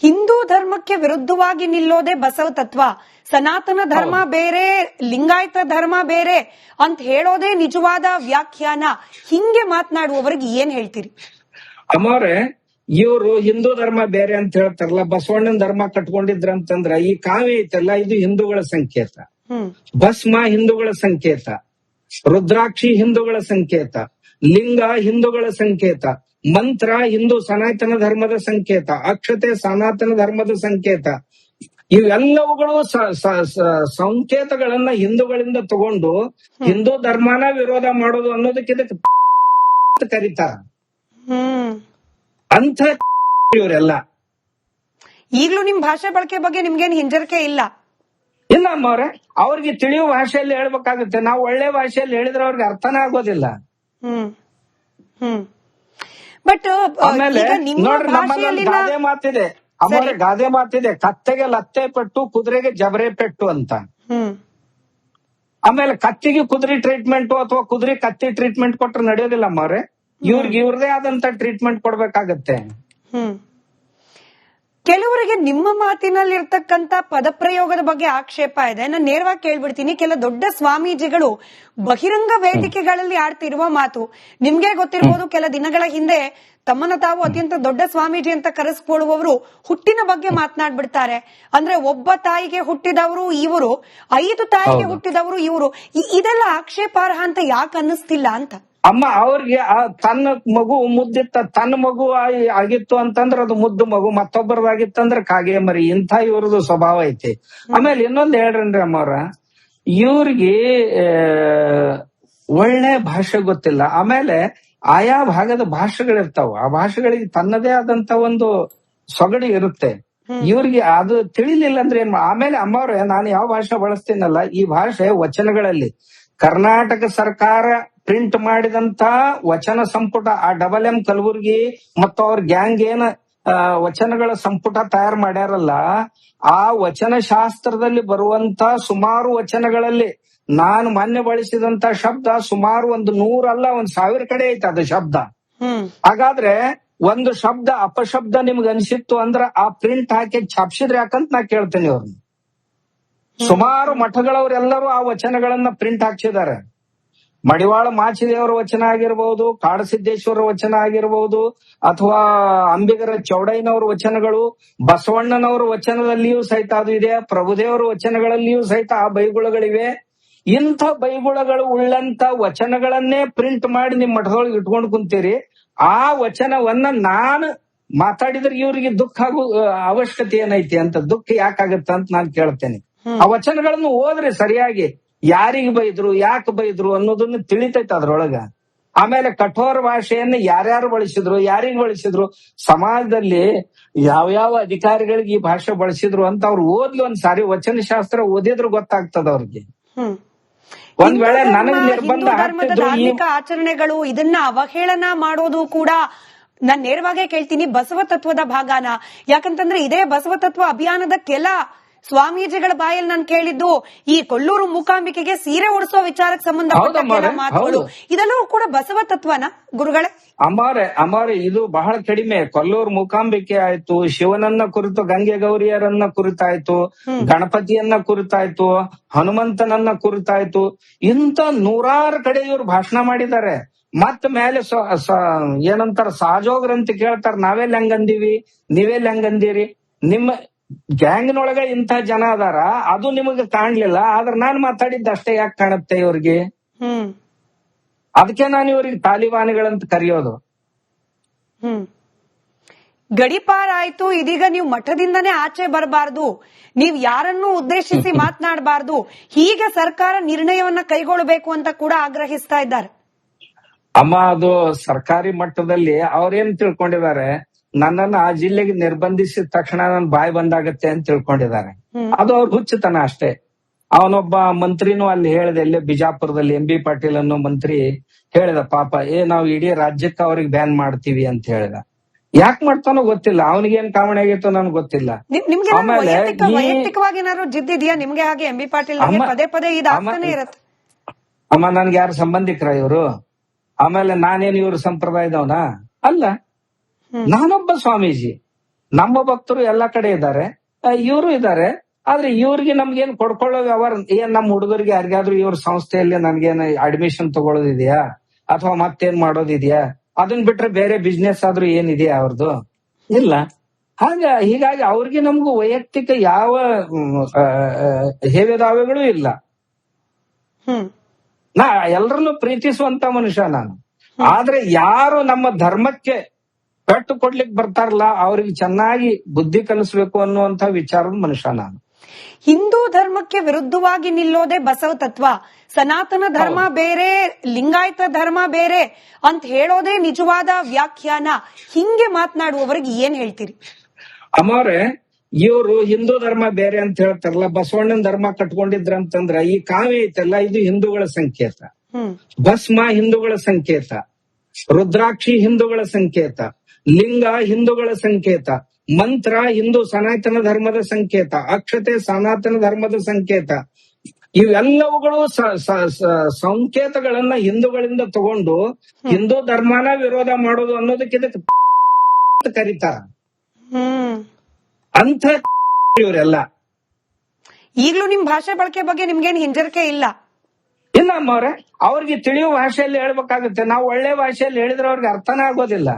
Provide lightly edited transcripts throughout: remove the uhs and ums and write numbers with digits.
ಹಿಂದೂ ಧರ್ಮಕ್ಕೆ ವಿರುದ್ಧವಾಗಿ ನಿಲ್ಲೋದೇ ಬಸವ ತತ್ವ, ಸನಾತನ ಧರ್ಮ ಬೇರೆ, ಲಿಂಗಾಯತ ಧರ್ಮ ಬೇರೆ ಅಂತ ಹೇಳೋದೇ ನಿಜವಾದ ವ್ಯಾಖ್ಯಾನ. ಹಿಂಗೆ ಮಾತನಾಡುವವರಿಗೆ ಏನ್ ಹೇಳ್ತೀರಿ? ಅಮ್ಮವ್ರೆ, ಇವರು ಹಿಂದೂ ಧರ್ಮ ಬೇರೆ ಅಂತ ಹೇಳ್ತಾರಲ್ಲ, ಬಸವಣ್ಣನ ಧರ್ಮ ಕಟ್ಕೊಂಡಿದ್ರಂತಂದ್ರ ಈ ಕಾವಿ ಐತಲ್ಲ, ಇದು ಹಿಂದೂಗಳ ಸಂಕೇತ. ಭಸ್ಮ ಹಿಂದೂಗಳ ಸಂಕೇತ, ರುದ್ರಾಕ್ಷಿ ಹಿಂದೂಗಳ ಸಂಕೇತ, ಲಿಂಗ ಹಿಂದೂಗಳ ಸಂಕೇತ, ಮಂತ್ರ ಹಿಂದೂ ಸನಾತನ ಧರ್ಮದ ಸಂಕೇತ, ಅಕ್ಷತೆ ಸನಾತನ ಧರ್ಮದ ಸಂಕೇತ. ಇವೆಲ್ಲವುಗಳು ಸಂಕೇತಗಳನ್ನ ಹಿಂದೂಗಳಿಂದ ತಗೊಂಡು ಹಿಂದೂ ಧರ್ಮನ ವಿರೋಧ ಮಾಡೋದು ಅನ್ನೋದಕ್ಕೆ ಇದಕ್ಕೆ ಕರೀತಾರ. ಅಂಥ ಇವರೆಲ್ಲ. ಈಗಲೂ ನಿಮ್ ಭಾಷೆ ಬಳಕೆ ಬಗ್ಗೆ ನಿಮ್ಗೇನ್ ಹಿಂಜರಿಕೆ ಇಲ್ಲ? ಇಲ್ಲ ಅಮ್ಮವ್ರೆ, ಅವ್ರಿಗೆ ತಿಳಿಯುವ ಭಾಷೆಯಲ್ಲಿ ಹೇಳ್ಬೇಕಾಗುತ್ತೆ. ನಾವು ಒಳ್ಳೆ ಭಾಷೆಯಲ್ಲಿ ಹೇಳಿದ್ರೆ ಅವ್ರಿಗೆ ಅರ್ಥನೇ ಆಗೋದಿಲ್ಲ. ಬಟ್ ಆಮೇಲೆ ನೋಡ್ರಿ, ನಮ್ಮಲ್ಲಿ ಗಾದೆ ಮಾತಿದೆ ಅಮ್ಮವ್ರೆ, ಗಾದೆ ಮಾತಿದೆ, ಕತ್ತೆಗೆ ಲತ್ತೆ ಪೆಟ್ಟು, ಕುದುರೆಗೆ ಜಬರೆ ಪೆಟ್ಟು ಅಂತ. ಆಮೇಲೆ ಕತ್ತಿಗೆ ಕುದುರೆ ಟ್ರೀಟ್ಮೆಂಟ್ ಅಥವಾ ಕುದುರೆ ಕತ್ತಿ ಟ್ರೀಟ್ಮೆಂಟ್ ಕೊಟ್ರೆ ನಡೆಯೋದಿಲ್ಲ ಅಮ್ಮವ್ರೆ. ಇವ್ರಿಗೆ ಇವ್ರದೇ ಆದಂತ ಟ್ರೀಟ್ಮೆಂಟ್ ಕೊಡ್ಬೇಕಾಗತ್ತೆ. ಕೆಲವರಿಗೆ ನಿಮ್ಮ ಮಾತಿನಲ್ಲಿ ಇರ್ತಕ್ಕಂತ ಪದಪ್ರಯೋಗದ ಬಗ್ಗೆ ಆಕ್ಷೇಪ ಇದೆ. ನಾನು ನೇರವಾಗಿ ಕೇಳ್ಬಿಡ್ತೀನಿ. ಕೆಲ ದೊಡ್ಡ ಸ್ವಾಮೀಜಿಗಳು ಬಹಿರಂಗ ವೇದಿಕೆಗಳಲ್ಲಿ ಆಡ್ತಿರುವ ಮಾತು ನಿಮ್ಗೆ ಗೊತ್ತಿರಬಹುದು. ಕೆಲ ದಿನಗಳ ಹಿಂದೆ ತಮ್ಮನ್ನ ತಾವು ಅತ್ಯಂತ ದೊಡ್ಡ ಸ್ವಾಮೀಜಿ ಅಂತ ಕರೆಸ್ಕೊಳ್ಳುವವರು ಹುಟ್ಟಿನ ಬಗ್ಗೆ ಮಾತನಾಡ್ಬಿಡ್ತಾರೆ. ಅಂದ್ರೆ ಒಬ್ಬ ತಾಯಿಗೆ ಹುಟ್ಟಿದವರು ಇವರು, 5 ತಾಯಿಗೆ ಹುಟ್ಟಿದವರು ಇವರು. ಇದೆಲ್ಲ ಆಕ್ಷೇಪಾರ್ಹ ಅಂತ ಯಾಕೆ ಅನ್ನಿಸ್ತಿಲ್ಲ ಅಂತ? ಅಮ್ಮ, ಅವ್ರಿಗೆ ತನ್ನ ಮಗು ಮುದ್ದಿತ್ತ, ತನ್ನ ಮಗು ಆಗಿತ್ತು ಅಂತಂದ್ರ ಅದು ಮುದ್ದು ಮಗು, ಮತ್ತೊಬ್ಬರದಾಗಿತ್ತಂದ್ರ ಕಾಗೆ ಮರಿ. ಇಂಥ ಇವ್ರದ್ದು ಸ್ವಭಾವ ಐತಿ. ಆಮೇಲೆ ಇನ್ನೊಂದ್ ಹೇಳ್ರನ್ರಿ ಅಮ್ಮವ್ರ, ಇವ್ರಿಗೆ ಒಳ್ಳೆ ಭಾಷೆ ಗೊತ್ತಿಲ್ಲ. ಆಮೇಲೆ ಆಯಾ ಭಾಗದ ಭಾಷೆಗಳಿರ್ತಾವ, ಆ ಭಾಷೆಗಳಿಗೆ ತನ್ನದೇ ಆದಂತ ಒಂದು ಸೊಗಡು ಇರುತ್ತೆ. ಇವ್ರಿಗೆ ಅದು ತಿಳಿಲಿಲ್ಲ ಅಂದ್ರೆ ಏನ್? ಆಮೇಲೆ ಅಮ್ಮವ್ರೆ, ನಾನು ಯಾವ ಭಾಷೆ ಬಳಸ್ತೀನಲ್ಲ, ಈ ಭಾಷೆ ವಚನಗಳಲ್ಲಿ ಕರ್ನಾಟಕ ಸರ್ಕಾರ ಪ್ರಿಂಟ್ ಮಾಡಿದಂತ ವಚನ ಸಂಪುಟ, ಆ ಡಬಲ್ ಕಲಬುರ್ಗಿ ಮತ್ತು ಅವ್ರ ಗ್ಯಾಂಗ್ ಏನ ವಚನಗಳ ಸಂಪುಟ ತಯಾರು ಮಾಡ್ಯಾರಲ್ಲ, ಆ ವಚನ ಶಾಸ್ತ್ರದಲ್ಲಿ ಬರುವಂತ ಸುಮಾರು ವಚನಗಳಲ್ಲಿ ನಾನು ಮೊನ್ನೆ ಬಳಸಿದಂತ ಶಬ್ದ ಸುಮಾರು 100 ಅಲ್ಲ 1000 ಕಡೆ ಐತೆ ಅದು ಶಬ್ದ. ಹಾಗಾದ್ರೆ ಒಂದು ಶಬ್ದ ಅಪಶಬ್ದ ನಿಮ್ಗೆ ಅನ್ಸಿತ್ತು ಅಂದ್ರ ಆ ಪ್ರಿಂಟ್ ಹಾಕಿ ಛಾಪ್ಸಿದ್ರೆ ಯಾಕಂತ ನಾ ಕೇಳ್ತೇನೆ ಅವ್ರನ್ನ. ಸುಮಾರು ಮಠಗಳವರೆಲ್ಲರೂ ಆ ವಚನಗಳನ್ನ ಪ್ರಿಂಟ್ ಹಾಕ್ಸಿದ್ದಾರೆ. ಮಡಿವಾಳ ಮಾಚಿದೇವರ ವಚನ ಆಗಿರ್ಬಹುದು, ಕಾಡಸಿದ್ದೇಶ್ವರ ವಚನ ಆಗಿರ್ಬಹುದು, ಅಥವಾ ಅಂಬಿಗರ ಚೌಡಯ್ಯನವರ ವಚನಗಳು, ಬಸವಣ್ಣನವರ ವಚನದಲ್ಲಿಯೂ ಸಹಿತ ಅದು ಇದೆ, ಪ್ರಭುದೇವರ ವಚನಗಳಲ್ಲಿಯೂ ಸಹಿತ ಆ ಬೈಗುಳಗಳಿವೆ. ಇಂಥ ಬೈಗುಳಗಳು ಉಳ್ಳಂತ ವಚನಗಳನ್ನೇ ಪ್ರಿಂಟ್ ಮಾಡಿ ನಿಮ್ ಮಠದೊಳಗೆ ಇಟ್ಕೊಂಡು ಕುಂತೀರಿ. ಆ ವಚನವನ್ನ ನಾನು ಮಾತಾಡಿದ್ರೆ ಇವ್ರಿಗೆ ದುಃಖ ಆಗೋ ಅವಶ್ಯಕತೆ ಏನೈತಿ ಅಂತ, ದುಃಖ ಯಾಕಾಗತ್ತ ಅಂತ ನಾನು ಕೇಳ್ತೇನೆ. ಆ ವಚನಗಳನ್ನು ಓದ್ರಿ ಸರಿಯಾಗಿ, ಯಾರಿಗ್ ಬೈದ್ರು, ಯಾಕೆ ಬೈದ್ರು ಅನ್ನೋದನ್ನ ತಿಳಿತೈತೆ ಅದ್ರೊಳಗ. ಆಮೇಲೆ ಕಠೋರ ಭಾಷೆಯನ್ನ ಯಾರ್ಯಾರು ಬಳಸಿದ್ರು, ಯಾರಿಗ್ ಬಳಸಿದ್ರು, ಸಮಾಜದಲ್ಲಿ ಯಾವ್ಯಾವ ಅಧಿಕಾರಿಗಳಿಗೆ ಈ ಭಾಷೆ ಬಳಸಿದ್ರು ಅಂತ ಅವ್ರು ಓದ್ಲಿ ಒಂದ್ಸಾರಿ. ವಚನ ಶಾಸ್ತ್ರ ಓದಿದ್ರು ಗೊತ್ತಾಗ್ತದ ಅವ್ರಿಗೆ. ಒಂದ್ ವೇಳೆ ನನಗ್ ನಿರ್ಬಂಧ ಹಾಕ್ತಿದ್ರು ಧಾರ್ಮಿಕ ಆಚರಣೆಗಳು ಇದನ್ನ ಅವಹೇಳನ ಮಾಡೋದು ಕೂಡ ನಾನ್ ನೇರವಾಗೇ ಕೇಳ್ತೀನಿ, ಬಸವ ತತ್ವದ ಭಾಗನ? ಯಾಕಂತಂದ್ರೆ ಇದೇ ಬಸವ ತತ್ವ ಅಭಿಯಾನದ ಕೆಲ ಸ್ವಾಮೀಜಿಗಳ ಬಾಯಲ್ಲಿ ನಾನು ಕೇಳಿದ್ದು ಈ ಕೊಲ್ಲೂರು ಮೂಕಾಂಬಿಕೆಗೆ ಸೀರೆ ಉಡಿಸೋ ವಿಚಾರಕ್ಕೆ ಸಂಬಂಧಪಟ್ಟ ಮಾತುಗಳು, ಇದೆಲ್ಲವೂ ಕೂಡ ಬಸವ ತತ್ವನ ಗುರುಗಳೇ? ಅಮಾರೆ ಇದು ಬಹಳ ಕಡಿಮೆ. ಕೊಲ್ಲೂರು ಮೂಕಾಂಬಿಕೆ ಆಯ್ತು, ಶಿವನನ್ನ ಕುರಿತು ಗಂಗೆ ಗೌರಿಯರನ್ನ ಕುರಿತಾಯ್ತು, ಗಣಪತಿಯನ್ನ ಕುರಿತಾಯ್ತು, ಹನುಮಂತನನ್ನ ಕುರಿತಾಯ್ತು, ಇಂತ 100 ಕಡೆ ಇವ್ರು ಭಾಷಣ ಮಾಡಿದ್ದಾರೆ. ಮತ್ತ ಮೇಲೆ ಏನಂತಾರ ಸಹಜೋಗ್ರಂತ ಕೇಳ್ತಾರ, ನಾವೆಲ್ಲ ಹೆಂಗಂದೀವಿ, ನೀವೆಲ್ಲ ಹೆಂಗಂದೀರಿ, ನಿಮ್ಮ ಗ್ಯಾಂಗ್ನೊಳಗ ಇಂಥ ಜನ ಅದಾರ, ಅದು ನಿಮಗೆ ಕಾಣ್ಲಿಲ್ಲ, ಆದ್ರೆ ನಾನ್ ಮಾತಾಡಿದ್ದ ಅಷ್ಟೇ ಯಾಕೆ ಕಾಣುತ್ತೆ ಇವ್ರಿಗೆ? ಅದಕ್ಕೆ ನಾನು ಇವ್ರಿಗೆ ತಾಲಿಬಾನಿಗಳಂತ ಕರೆಯೋದು. ಗಡಿಪಾರ್ ಆಯ್ತು, ಇದೀಗ ನೀವು ಮಠದಿಂದನೇ ಆಚೆ ಬರಬಾರ್ದು, ನೀವ್ ಯಾರನ್ನೂ ಉದ್ದೇಶಿಸಿ ಮಾತನಾಡಬಾರ್ದು, ಹೀಗೆ ಸರ್ಕಾರ ನಿರ್ಣಯವನ್ನ ಕೈಗೊಳ್ಳಬೇಕು ಅಂತ ಕೂಡ ಆಗ್ರಹಿಸ್ತಾ ಇದ್ದಾರೆ. ಅಮ್ಮ, ಅದು ಸರ್ಕಾರಿ ಮಟ್ಟದಲ್ಲಿ ಅವ್ರೇನ್ ತಿಳ್ಕೊಂಡಿದ್ದಾರೆ, ನನ್ನನ್ನ ಆ ಜಿಲ್ಲೆಗೆ ನಿರ್ಬಂಧಿಸಿದ ತಕ್ಷಣ ನನ್ ಬಾಯಿ ಬಂದಾಗತ್ತೆ ಅಂತ ತಿಳ್ಕೊಂಡಿದ್ದಾರೆ. ಅದು ಅವ್ರ ಹುಚ್ಚುತನ ಅಷ್ಟೇ. ಅವನೊಬ್ಬ ಮಂತ್ರಿನೂ ಅಲ್ಲಿ ಹೇಳಿದೆ, ಇಲ್ಲೇ ಬಿಜಾಪುರದಲ್ಲಿ MB ಪಾಟೀಲ್ ಅನ್ನೋ ಮಂತ್ರಿ ಹೇಳಿದ, ಪಾಪ ನಾವು ಇಡೀ ರಾಜ್ಯಕ್ಕೆ ಅವ್ರಿಗೆ ಬ್ಯಾನ್ ಮಾಡ್ತೀವಿ ಅಂತ ಹೇಳಿದ. ಯಾಕೆ ಮಾಡ್ತಾನೋ ಗೊತ್ತಿಲ್ಲ, ಅವನಿಗೇನ್ ಕಾಮಣಿ ಆಗೈತೋ ನನ್ಗೆ ಗೊತ್ತಿಲ್ಲ. ಆಮೇಲೆ ವೈಯಕ್ತಿಕವಾಗಿ ಏನಾದ್ರು ಜಿದ್ದಿದ್ಯಾ ನಿಮ್ಗೆ? ಹಾಗೆ MB ಪಾಟೀಲ್ ಪದೇ ಪದೇ ಇದಾಗ್ತಾನೆ ಇರತ್ತೆ. ಅಮ್ಮ, ನನ್ಗೆ ಯಾರು ಸಂಬಂಧಿಕರ ಇವರು? ಆಮೇಲೆ ನಾನೇನು ಇವ್ರ ಸಂಪ್ರದಾಯದವನ ಅಲ್ಲ, ನಾನೊಬ್ಬ ಸ್ವಾಮೀಜಿ. ನಮ್ಮ ಭಕ್ತರು ಎಲ್ಲಾ ಕಡೆ ಇದ್ದಾರೆ, ಇವರು ಇದ್ದಾರೆ. ಆದ್ರೆ ಇವ್ರಿಗೆ ನಮ್ಗೇನ್ ಕೊಡ್ಕೊಳ್ಳೋ ವ್ಯವಹಾರ ಏನ್ ನಮ್ಮ ಹುಡುಗರಿಗೆ ಯಾರಿಗಾದ್ರೂ ಇವ್ರ ಸಂಸ್ಥೆಯಲ್ಲಿ ನನ್ಗೇನ್ ಅಡ್ಮಿಷನ್ ತಗೊಳ್ಳೋದಿದ್ಯಾ ಅಥವಾ ಮತ್ತೇನ್ ಮಾಡೋದಿದ್ಯಾ? ಅದನ್ ಬಿಟ್ರೆ ಬೇರೆ ಬಿಸ್ನೆಸ್ ಆದ್ರೂ ಏನಿದೆಯಾ ಅವ್ರದ್ದು? ಇಲ್ಲ. ಹೀಗಾಗಿ ಅವ್ರಿಗೆ ನಮ್ಗೂ ವೈಯಕ್ತಿಕ ಯಾವ ಹೇವೆದಾವೆಗಳು ಇಲ್ಲ. ನಾ ಎಲ್ರನ್ನೂ ಪ್ರೀತಿಸುವಂತ ಮನುಷ್ಯ ನಾನು. ಆದ್ರೆ ಯಾರು ನಮ್ಮ ಧರ್ಮಕ್ಕೆ ಪೆಟ್ಟು ಕೊಡ್ಲಿಕ್ಕೆ ಬರ್ತಾರಲ್ಲ ಅವ್ರಿಗೆ ಚೆನ್ನಾಗಿ ಬುದ್ಧಿ ಕಲಿಸ್ಬೇಕು ಅನ್ನುವಂತ ವಿಚಾರದ ಮನುಷ್ಯ ನಾನು. ಹಿಂದೂ ಧರ್ಮಕ್ಕೆ ವಿರುದ್ಧವಾಗಿ ನಿಲ್ಲೋದೇ ಬಸವ ತತ್ವ. ಸನಾತನ ಧರ್ಮ ಬೇರೆ, ಲಿಂಗಾಯತ ಧರ್ಮ ಬೇರೆ ಅಂತ ಹೇಳೋದೇ ನಿಜವಾದ ವ್ಯಾಖ್ಯಾನ. ಹಿಂಗೆ ಮಾತನಾಡುವವರಿಗೆ ಏನ್ ಹೇಳ್ತೀರಿ? ಅಮ್ಮವ್ರೆ, ಇವರು ಹಿಂದೂ ಧರ್ಮ ಬೇರೆ ಅಂತ ಹೇಳ್ತಾರಲ್ಲ, ಬಸವಣ್ಣನ ಧರ್ಮ ಕಟ್ಕೊಂಡಿದ್ರಂತಂದ್ರ ಈ ಕಾವಿ ಐತಲ್ಲ ಇದು ಹಿಂದೂಗಳ ಸಂಕೇತ, ಭಸ್ಮ ಹಿಂದೂಗಳ ಸಂಕೇತ, ರುದ್ರಾಕ್ಷಿ ಹಿಂದೂಗಳ ಸಂಕೇತ, ಲಿಂಗ ಹಿಂದೂಗಳ ಸಂಕೇತ, ಮಂತ್ರ ಹಿಂದೂ ಸನಾತನ ಧರ್ಮದ ಸಂಕೇತ, ಅಕ್ಷತೆ ಸನಾತನ ಧರ್ಮದ ಸಂಕೇತ. ಇವೆಲ್ಲವುಗಳು ಸಂಕೇತಗಳನ್ನ ಹಿಂದೂಗಳಿಂದ ತಗೊಂಡು ಹಿಂದೂ ಧರ್ಮನ ವಿರೋಧ ಮಾಡೋದು ಅನ್ನೋದಕ್ಕೆ ಇದಕ್ಕೆ ಕರೀತಾರ. ಅಂತ ಇವರೆಲ್ಲ ಈಗಲೂ ನಿಮ್ ಭಾಷೆ ಬಳಕೆ ಬಗ್ಗೆ ನಿಮ್ಗೇನ್ ಹಿಂಜರಿಕೆ ಇಲ್ಲ? ಇಲ್ಲ ಅಮ್ಮವ್ರೆ, ಅವ್ರಿಗೆ ತಿಳಿಯುವ ಭಾಷೆಯಲ್ಲಿ ಹೇಳ್ಬೇಕಾಗುತ್ತೆ. ನಾವು ಒಳ್ಳೆ ಭಾಷೆಯಲ್ಲಿ ಹೇಳಿದ್ರೆ ಅವ್ರಿಗೆ ಅರ್ಥನೇ ಆಗೋದಿಲ್ಲ.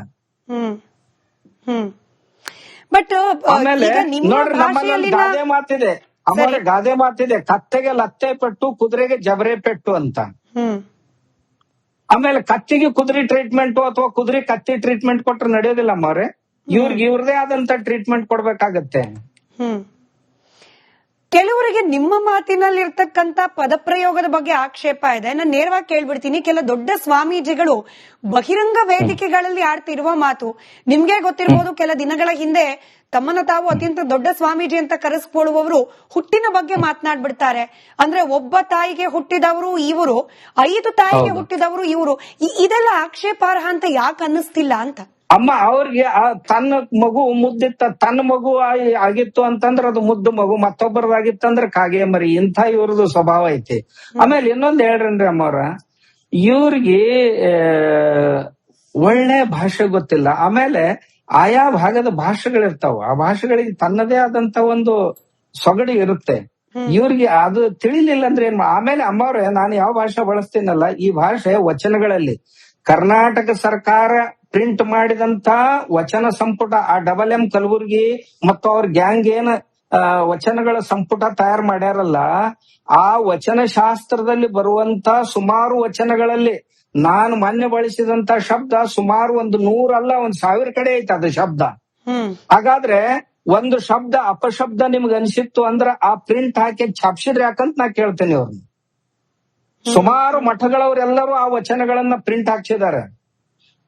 ಬಟ್ ಆಮೇಲೆ ನೋಡ್ರಿ, ನಮ್ಮಲ್ಲಿ ಗಾದೆ ಮಾತಿದೆ ಅಮ್ಮವ್ರೆ, ಗಾದೆ ಮಾತಿದೆ, ಕತ್ತೆಗೆ ಲತ್ತೆ ಪೆಟ್ಟು ಕುದುರೆಗೆ ಜಬರೆ ಪೆಟ್ಟು ಅಂತ. ಆಮೇಲೆ ಕತ್ತಿಗೆ ಕುದುರೆ ಟ್ರೀಟ್ಮೆಂಟ್ ಅಥವಾ ಕುದುರೆ ಕತ್ತಿ ಟ್ರೀಟ್ಮೆಂಟ್ ಕೊಟ್ರೆ ನಡೆಯೋದಿಲ್ಲ ಅಮ್ಮವ್ರೆ. ಇವ್ರಿಗೆ ಇವ್ರದೇ ಆದಂತ ಟ್ರೀಟ್ಮೆಂಟ್ ಕೊಡ್ಬೇಕಾಗತ್ತೆ. ಕೆಲವರಿಗೆ ನಿಮ್ಮ ಮಾತಿನಲ್ಲಿ ಇರ್ತಕ್ಕಂತ ಪದಪ್ರಯೋಗದ ಬಗ್ಗೆ ಆಕ್ಷೇಪ ಇದೆ. ನಾನು ನೇರವಾಗಿ ಕೇಳ್ಬಿಡ್ತೀನಿ. ಕೆಲ ದೊಡ್ಡ ಸ್ವಾಮೀಜಿಗಳು ಬಹಿರಂಗ ವೇದಿಕೆಗಳಲ್ಲಿ ಆಡ್ತಿರುವ ಮಾತು ನಿಮ್ಗೆ ಗೊತ್ತಿರಬಹುದು. ಕೆಲ ದಿನಗಳ ಹಿಂದೆ ತಮ್ಮನ್ನ ತಾವು ಅತ್ಯಂತ ದೊಡ್ಡ ಸ್ವಾಮೀಜಿ ಅಂತ ಕರೆಸ್ಕೊಳ್ಳುವವರು ಹುಟ್ಟಿನ ಬಗ್ಗೆ ಮಾತನಾಡ್ಬಿಡ್ತಾರೆ. ಅಂದ್ರೆ ಒಬ್ಬ ತಾಯಿಗೆ ಹುಟ್ಟಿದವರು ಇವರು, 5 ತಾಯಿಗೆ ಹುಟ್ಟಿದವರು ಇವರು. ಇದೆಲ್ಲ ಆಕ್ಷೇಪಾರ್ಹ ಅಂತ ಯಾಕೆ ಅನ್ನಿಸ್ತಿಲ್ಲ ಅಂತ? ಅಮ್ಮ, ಅವ್ರಿಗೆ ತನ್ನ ಮಗು ಮುದ್ದಿತ್ತ, ತನ್ನ ಮಗು ಆಗಿತ್ತು ಅಂತಂದ್ರ ಅದು ಮುದ್ದು ಮಗು, ಮತ್ತೊಬ್ಬರದಾಗಿತ್ತಂದ್ರ ಕಾಗೆ ಮರಿ. ಇಂಥ ಇವ್ರದ್ದು ಸ್ವಭಾವ ಐತಿ. ಆಮೇಲೆ ಇನ್ನೊಂದ್ ಹೇಳ್ರನ್ರಿ ಅಮ್ಮವ್ರ, ಇವ್ರಿಗೆ ಒಳ್ಳೆ ಭಾಷೆ ಗೊತ್ತಿಲ್ಲ. ಆಮೇಲೆ ಆಯಾ ಭಾಗದ ಭಾಷೆಗಳಿರ್ತಾವ, ಆ ಭಾಷೆಗಳಿಗೆ ತನ್ನದೇ ಆದಂತ ಒಂದು ಸೊಗಡು ಇರುತ್ತೆ. ಇವ್ರಿಗೆ ಅದು ತಿಳಿಲಿಲ್ಲ ಅಂದ್ರೆ ಏನ್ ಆಮೇಲೆ ಅಮ್ಮವ್ರೆ, ನಾನು ಯಾವ ಭಾಷೆ ಬಳಸ್ತೀನಲ್ಲ ಈ ಭಾಷೆ ವಚನಗಳಲ್ಲಿ ಕರ್ನಾಟಕ ಸರ್ಕಾರ ಪ್ರಿಂಟ್ ಮಾಡಿದಂತ ವಚನ ಸಂಪುಟ, ಆ MM ಕಲಬುರ್ಗಿ ಮತ್ತು ಅವ್ರ ಗ್ಯಾಂಗ್ ಏನ್ ವಚನಗಳ ಸಂಪುಟ ತಯಾರು ಮಾಡ್ಯಾರಲ್ಲ, ಆ ವಚನ ಶಾಸ್ತ್ರದಲ್ಲಿ ಬರುವಂತ ಸುಮಾರು ವಚನಗಳಲ್ಲಿ ನಾನು ಮೊನ್ನೆ ಬಳಸಿದಂತ ಶಬ್ದ ಸುಮಾರು 100 ಅಲ್ಲ 1000 ಕಡೆ ಐತೆ ಅದು ಶಬ್ದ. ಹಾಗಾದ್ರೆ ಒಂದು ಶಬ್ದ ಅಪಶಬ್ದ ನಿಮ್ಗೆ ಅನ್ಸಿತ್ತು ಅಂದ್ರ ಆ ಪ್ರಿಂಟ್ ಹಾಕಿ ಛಾಪ್ಸಿದ್ರೆ ಯಾಕಂತ ನಾ ಕೇಳ್ತೇನೆ ಅವ್ರನ್ನ. ಸುಮಾರು ಮಠಗಳವರೆಲ್ಲರೂ ಆ ವಚನಗಳನ್ನ ಪ್ರಿಂಟ್ ಹಾಕ್ಸಿದ್ದಾರೆ.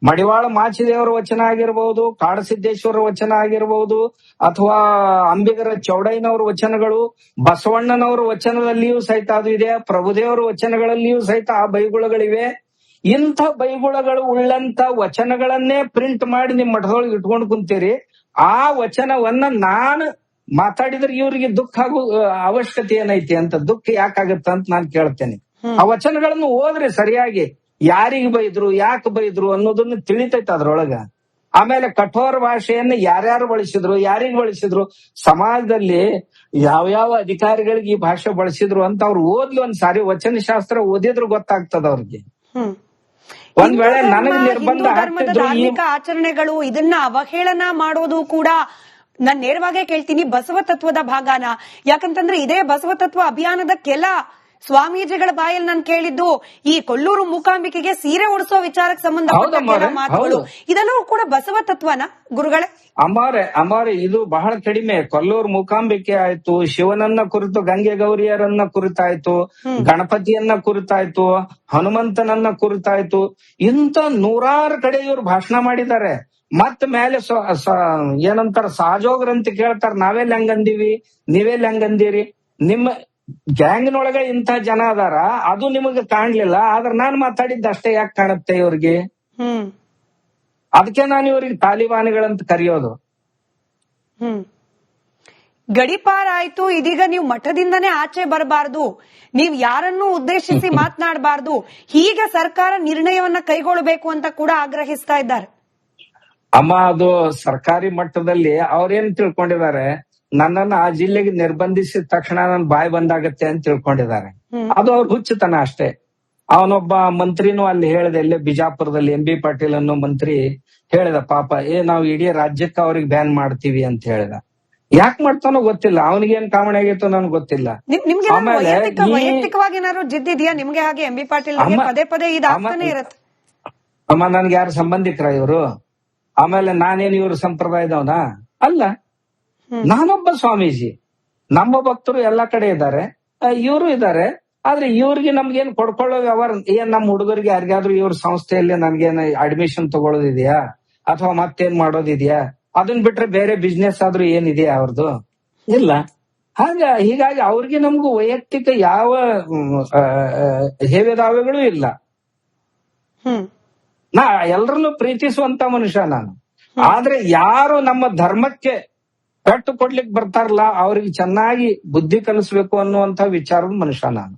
ಮಡಿವಾಳ ಮಾಚಿದೇವರ ವಚನ ಆಗಿರ್ಬಹುದು, ಕಾಡಸಿದ್ದೇಶ್ವರ ವಚನ ಆಗಿರ್ಬಹುದು, ಅಥವಾ ಅಂಬಿಗರ ಚೌಡಯ್ಯನವರ ವಚನಗಳು, ಬಸವಣ್ಣನವರ ವಚನದಲ್ಲಿಯೂ ಸಹಿತ ಅದು ಇದೆ, ಪ್ರಭುದೇವರ ವಚನಗಳಲ್ಲಿಯೂ ಸಹಿತ ಆ ಬೈಗುಳಗಳಿವೆ. ಇಂಥ ಬೈಗುಳಗಳು ಉಳ್ಳಂತ ವಚನಗಳನ್ನೇ ಪ್ರಿಂಟ್ ಮಾಡಿ ನಿಮ್ ಮಠದೊಳಗೆ ಇಟ್ಕೊಂಡು ಕುಂತೀರಿ. ಆ ವಚನವನ್ನ ನಾನು ಮಾತಾಡಿದ್ರೆ ಇವ್ರಿಗೆ ದುಃಖ ಆಗೋ ಅವಶ್ಯಕತೆ ಏನೈತಿ ಅಂತ, ದುಃಖ ಯಾಕಾಗತ್ತ ಅಂತ ನಾನು ಕೇಳ್ತೇನೆ. ಆ ವಚನಗಳನ್ನು ಓದ್ರಿ ಸರಿಯಾಗಿ, ಯಾರಿಗ್ ಬೈದ್ರು ಯಾಕೆ ಬೈದ್ರು ಅನ್ನೋದನ್ನ ತಿಳಿತೈತೆ ಅದ್ರೊಳಗ. ಆಮೇಲೆ ಕಠೋರ ಭಾಷೆಯನ್ನ ಯಾರ್ಯಾರು ಬಳಸಿದ್ರು, ಯಾರಿಗ್ ಬಳಸಿದ್ರು, ಸಮಾಜದಲ್ಲಿ ಯಾವ್ಯಾವ ಅಧಿಕಾರಿಗಳಿಗೆ ಈ ಭಾಷೆ ಬಳಸಿದ್ರು ಅಂತ ಅವ್ರು ಓದ್ಲಿ ಒಂದ್ಸಾರಿ. ವಚನ ಶಾಸ್ತ್ರ ಓದಿದ್ರು ಗೊತ್ತಾಗ್ತದ ಅವ್ರಿಗೆ. ಒಂದ್ ವೇಳೆ ನನಗೆ ನಿರ್ಬಂಧ ಧಾರ್ಮಿಕ ಆಚರಣೆಗಳು ಇದನ್ನ ಅವಹೇಳನ ಮಾಡೋದು ಕೂಡ ನಾನ್ ನೇರವಾಗೇ ಕೇಳ್ತೀನಿ ಬಸವ ತತ್ವದ ಭಾಗನ? ಯಾಕಂತಂದ್ರೆ ಇದೇ ಬಸವ ತತ್ವ ಅಭಿಯಾನದ ಕೆಲ ಸ್ವಾಮೀಜಿಗಳ ಬಾಯಲ್ಲಿ ನಾನು ಕೇಳಿದ್ದು ಈ ಕೊಲ್ಲೂರು ಮೂಕಾಂಬಿಕೆಗೆ ಸೀರೆ ಉಡಿಸೋ ವಿಚಾರಕ್ಕೆ ಸಂಬಂಧಪಟ್ಟ ಕೆಲ ಮಾತುಗಳು, ಇದೆಲ್ಲವೂ ಕೂಡ ಬಸವ ತತ್ವನ ಗುರುಗಳೇ? ಅಮಾರೆ ಇದು ಬಹಳ ಕಡಿಮೆ. ಕೊಲ್ಲೂರು ಮೂಕಾಂಬಿಕೆ ಆಯ್ತು, ಶಿವನನ್ನ ಕುರಿತು ಗಂಗೆ ಗೌರಿಯರನ್ನ ಕುರಿತಾಯ್ತು, ಗಣಪತಿಯನ್ನ ಕುರಿತಾಯ್ತು, ಹನುಮಂತನನ್ನ ಕುರಿತಾಯ್ತು, ಇಂತ 100 ಕಡೆ ಇವ್ರು ಭಾಷಣ ಮಾಡಿದ್ದಾರೆ. ಮತ್ ಮೇಲೆ ಏನಂತಾರ ಸಹಜೋಗ್ರಂತ ಕೇಳ್ತಾರ, ನಾವೆಲ್ಲ ಹೆಂಗಂದೀವಿ ನೀವೆಲ್ಲ ಹೆಂಗಂದೀರಿ, ನಿಮ್ಮ ಗ್ಯಾಂಗ್ನೊಳಗ ಇಂಥ ಜನ ಅದಾರ, ಅದು ನಿಮಗ ಕಾಣ್ಲಿಲ್ಲ, ಆದ್ರೆ ನಾನ್ ಮಾತಾಡಿದ್ದ ಅಷ್ಟೇ ಯಾಕೆ ಕಾಣುತ್ತೆ ಇವ್ರಿಗೆ? ಅದಕ್ಕೆ ನಾನು ಇವ್ರಿಗೆ ತಾಲಿಬಾನಿಗಳಂತ ಕರೆಯೋದು. ಗಡಿಪಾರ ಆಯ್ತು, ಇದೀಗ ನೀವು ಮಠದಿಂದನೇ ಆಚೆ ಬರಬಾರ್ದು, ನೀವ್ ಯಾರನ್ನೂ ಉದ್ದೇಶಿಸಿ ಮಾತನಾಡಬಾರ್ದು, ಹೀಗೆ ಸರ್ಕಾರ ನಿರ್ಣಯವನ್ನ ಕೈಗೊಳ್ಳಬೇಕು ಅಂತ ಕೂಡ ಆಗ್ರಹಿಸ್ತಾ ಇದ್ದಾರೆ. ಅಮ್ಮ ಅದು ಸರ್ಕಾರಿ ಮಟ್ಟದಲ್ಲಿ ಅವ್ರೇನ್ ತಿಳ್ಕೊಂಡಿದ್ದಾರೆ, ನನ್ನನ್ನ ಆ ಜಿಲ್ಲೆಗೆ ನಿರ್ಬಂಧಿಸಿದ ತಕ್ಷಣ ನನ್ ಬಾಯಿ ಬಂದಾಗತ್ತೆ ಅಂತ ತಿಳ್ಕೊಂಡಿದ್ದಾರೆ. ಅದು ಅವ್ರ ಹುಚ್ಚುತನ ಅಷ್ಟೇ. ಅವನೊಬ್ಬ ಮಂತ್ರಿನೂ ಅಲ್ಲಿ ಹೇಳಿದ, ಇಲ್ಲೇ ಬಿಜಾಪುರದಲ್ಲಿ MB ಪಾಟೀಲ್ ಅನ್ನೋ ಮಂತ್ರಿ ಹೇಳಿದ, ಪಾಪ ನಾವು ಇಡೀ ರಾಜ್ಯಕ್ಕೆ ಅವ್ರಿಗೆ ಬ್ಯಾನ್ ಮಾಡ್ತೀವಿ ಅಂತ ಹೇಳಿದ. ಯಾಕೆ ಮಾಡ್ತಾನೋ ಗೊತ್ತಿಲ್ಲ, ಅವನಿಗೇನ್ ಕಾಮಣಿ ಆಗೈತೋ ನನ್ಗೆ ಗೊತ್ತಿಲ್ಲ. ನಿಮ್ಗೆ ಆಮೇಲೆ ವೈಯಕ್ತಿಕವಾಗಿ ಏನಾದ್ರು ಜಿದ್ದಿದ್ಯಾ ನಿಮ್ಗೆ? ಹಾಗೆ MB ಪಾಟೀಲ್ ಪದೇ ಪದೇ ಇದಾಗ್ತಾನೆ ಇರತ್ತೆ. ಅಮ್ಮ, ನನ್ಗೆ ಯಾರು ಸಂಬಂಧಿಕರ ಇವರು? ಆಮೇಲೆ ನಾನೇನ್ ಇವ್ರ ಸಂಪ್ರದಾಯದವನ ಅಲ್ಲ, ನಾನೊಬ್ಬ ಸ್ವಾಮೀಜಿ. ನಮ್ಮ ಭಕ್ತರು ಎಲ್ಲಾ ಕಡೆ ಇದ್ದಾರೆ, ಇವರು ಇದ್ದಾರೆ. ಆದ್ರೆ ಇವ್ರಿಗೆ ನಮ್ಗೇನ್ ಕೊಡ್ಕೊಳ್ಳೋ ವ್ಯವಹಾರ ಏನ್? ನಮ್ಮ ಹುಡುಗರಿಗೆ ಯಾರಿಗಾದ್ರೂ ಇವ್ರ ಸಂಸ್ಥೆಯಲ್ಲಿ ನನ್ಗೇನ್ ಅಡ್ಮಿಷನ್ ತಗೊಳ್ಳೋದಿದ್ಯಾ ಅಥವಾ ಮತ್ತೇನ್ ಮಾಡೋದಿದ್ಯಾ? ಅದನ್ ಬಿಟ್ರೆ ಬೇರೆ ಬಿಸ್ನೆಸ್ ಆದ್ರೂ ಏನಿದೆಯಾ ಅವ್ರದ್ದು? ಇಲ್ಲ. ಹೀಗಾಗಿ ಅವ್ರಿಗೆ ನಮಗೂ ವೈಯಕ್ತಿಕ ಯಾವ ಹೇವೆದಾವೆಗಳು ಇಲ್ಲ. ನಾ ಎಲ್ಲರನ್ನೂ ಪ್ರೀತಿಸುವಂತ ಮನುಷ್ಯ ನಾನು. ಆದ್ರೆ ಯಾರು ನಮ್ಮ ಧರ್ಮಕ್ಕೆ ಪೆಟ್ಟು ಕೊಡ್ಲಿಕ್ಕೆ ಬರ್ತಾರಲ್ಲ, ಅವ್ರಿಗೆ ಚೆನ್ನಾಗಿ ಬುದ್ಧಿ ಕಲಿಸ್ಬೇಕು ಅನ್ನುವಂತ ವಿಚಾರದ ಮನುಷ್ಯ ನಾನು.